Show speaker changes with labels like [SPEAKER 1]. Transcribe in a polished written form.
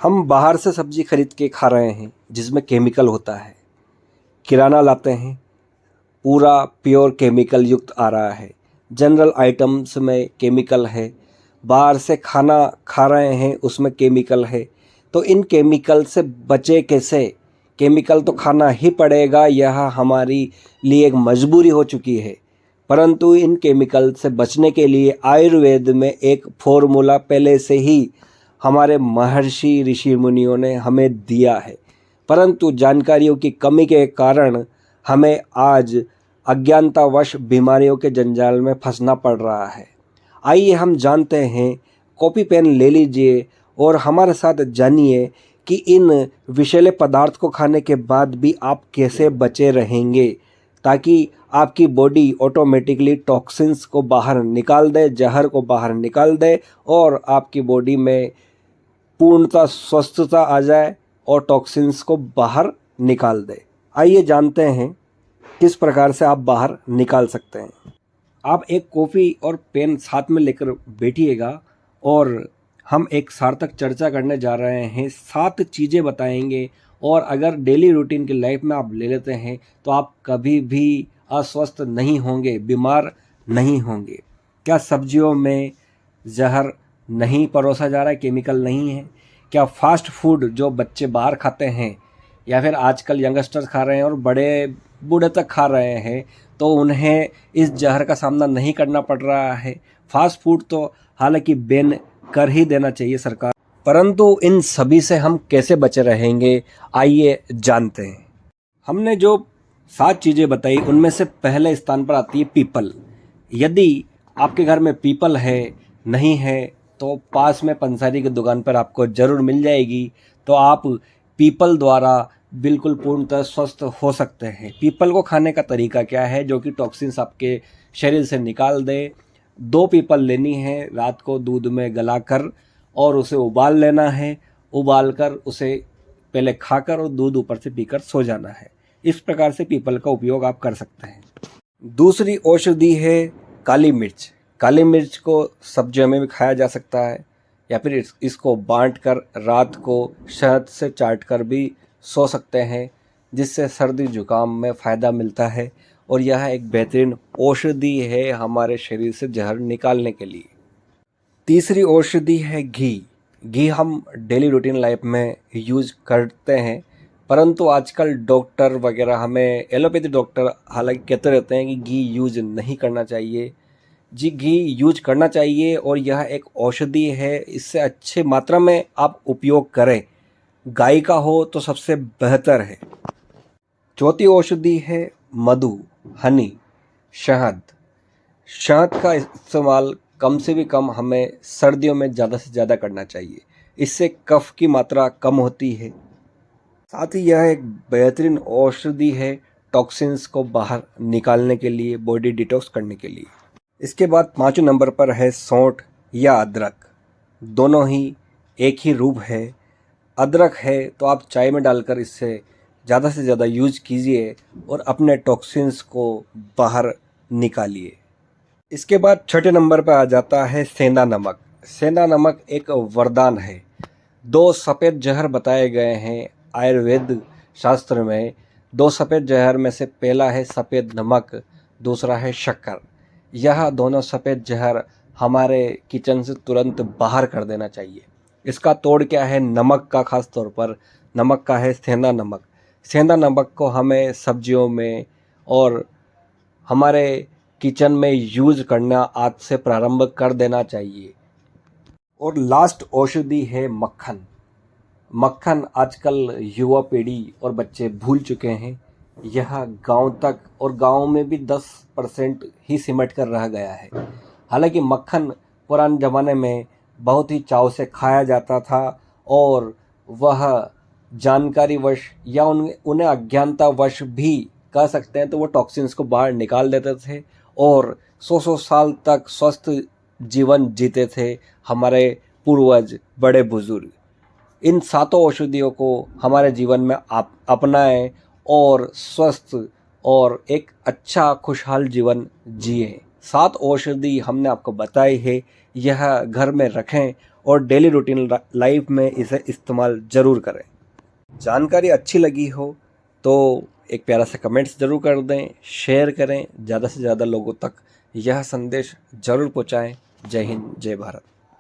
[SPEAKER 1] हम बाहर से सब्जी खरीद के खा रहे हैं जिसमें केमिकल होता है। किराना लाते हैं, पूरा प्योर केमिकल युक्त आ रहा है। जनरल आइटम्स में केमिकल है। बाहर से खाना खा रहे हैं, उसमें केमिकल है। तो इन केमिकल से बचे कैसे? केमिकल तो खाना ही पड़ेगा, यह हमारी लिए एक मजबूरी हो चुकी है। परंतु इन केमिकल से बचने के लिए आयुर्वेद में एक फॉर्मूला पहले से ही हमारे महर्षि ऋषि मुनियों ने हमें दिया है, परंतु जानकारियों की कमी के कारण हमें आज अज्ञानतावश बीमारियों के जंजाल में फंसना पड़ रहा है। आइए हम जानते हैं, कॉपी पेन ले लीजिए और हमारे साथ जानिए कि इन विषैले पदार्थ को खाने के बाद भी आप कैसे बचे रहेंगे, ताकि आपकी बॉडी ऑटोमेटिकली टॉक्सिन्स को बाहर निकाल दे, जहर को बाहर निकाल दे और आपकी बॉडी में पूर्णतः स्वस्थता आ जाए और टॉक्सिन्स को बाहर निकाल दे। आइए जानते हैं किस प्रकार से आप बाहर निकाल सकते हैं। आप एक कॉफ़ी और पेन साथ में लेकर बैठिएगा और हम एक सार्थक चर्चा करने जा रहे हैं। 7 चीज़ें बताएंगे और अगर डेली रूटीन की लाइफ में आप ले लेते हैं तो आप कभी भी अस्वस्थ नहीं होंगे, बीमार नहीं होंगे। क्या सब्जियों में जहर नहीं परोसा जा रहा है, केमिकल नहीं है? क्या फास्ट फूड जो बच्चे बाहर खाते हैं या फिर आजकल यंगस्टर्स खा रहे हैं और बड़े बूढ़े तक खा रहे हैं, तो उन्हें इस जहर का सामना नहीं करना पड़ रहा है? फास्ट फूड तो हालांकि बैन कर ही देना चाहिए सरकार, परंतु इन सभी से हम कैसे बचे रहेंगे, आइए जानते हैं। हमने जो 7 चीज़ें बताई उनमें से पहले स्थान पर आती है पीपल। यदि आपके घर में पीपल है, नहीं है, तो पास में पंसारी की दुकान पर आपको ज़रूर मिल जाएगी। तो आप पीपल द्वारा बिल्कुल पूर्णतः स्वस्थ हो सकते हैं। पीपल को खाने का तरीका क्या है जो कि टॉक्सिन्स आपके शरीर से निकाल दे? 2 पीपल लेनी है, रात को दूध में गलाकर और उसे उबाल लेना है। उबाल कर उसे पहले खाकर और दूध ऊपर से पीकर सो जाना है। इस प्रकार से पीपल का उपयोग आप कर सकते हैं। दूसरी औषधि है काली मिर्च। काली मिर्च को सब्जियों में भी खाया जा सकता है या फिर इसको बांटकर रात को शहद से चाट कर भी सो सकते हैं, जिससे सर्दी जुकाम में फ़ायदा मिलता है और यह एक बेहतरीन औषधि है हमारे शरीर से जहर निकालने के लिए। तीसरी औषधि है घी। घी हम डेली रूटीन लाइफ में यूज़ करते हैं, परंतु आजकल डॉक्टर वगैरह हमें, एलोपैथी डॉक्टर हालांकि कहते रहते हैं कि घी यूज़ नहीं करना चाहिए। जी, घी यूज करना चाहिए और यह एक औषधि है, इससे अच्छे मात्रा में आप उपयोग करें। गाय का हो तो सबसे बेहतर है। चौथी औषधि है मधु, हनी, शहद। शहद का इस्तेमाल कम से भी कम हमें सर्दियों में ज़्यादा से ज़्यादा करना चाहिए, इससे कफ की मात्रा कम होती है। साथ ही यह एक बेहतरीन औषधि है टॉक्सिन्स को बाहर निकालने के लिए, बॉडी डिटॉक्स करने के लिए। इसके बाद 5वें नंबर पर है सौंठ या अदरक। दोनों ही एक ही रूप है। अदरक है तो आप चाय में डालकर इससे ज़्यादा से ज़्यादा यूज कीजिए और अपने टॉक्सिन्स को बाहर निकालिए। इसके बाद 6ठे नंबर पर आ जाता है सेंधा नमक। सेंधा नमक एक वरदान है। 2 सफ़ेद जहर बताए गए हैं आयुर्वेद शास्त्र में। 2 सफ़ेद जहर में से पहला है सफ़ेद नमक, दूसरा है शक्कर। यह दोनों सफ़ेद जहर हमारे किचन से तुरंत बाहर कर देना चाहिए। इसका तोड़ क्या है? नमक का, ख़ास तौर पर नमक का है सेंधा नमक। सेंधा नमक को हमें सब्जियों में और हमारे किचन में यूज़ करना आज से प्रारंभ कर देना चाहिए। और लास्ट औषधि है मक्खन। मक्खन आजकल युवा पीढ़ी और बच्चे भूल चुके हैं। यह गांव तक, और गांव में भी 10% ही सिमट कर रह गया है। हालांकि मक्खन पुराने ज़माने में बहुत ही चाव से खाया जाता था और वह जानकारीवश या उन्हें अज्ञानतावश भी कह सकते हैं, तो वो टॉक्सिन्स को बाहर निकाल देते थे और 100-100 साल तक स्वस्थ जीवन जीते थे हमारे पूर्वज, बड़े बुजुर्ग। इन 7 औषधियों को हमारे जीवन में आप अपनाएं और स्वस्थ और एक अच्छा खुशहाल जीवन जिएं। 7 औषधि हमने आपको बताई है, यह घर में रखें और डेली रूटीन लाइफ में इसे इस्तेमाल ज़रूर करें। जानकारी अच्छी लगी हो तो एक प्यारा सा कमेंट्स ज़रूर कर दें, शेयर करें, ज़्यादा से ज़्यादा लोगों तक यह संदेश ज़रूर पहुँचाएँ। जय हिंद, जय भारत।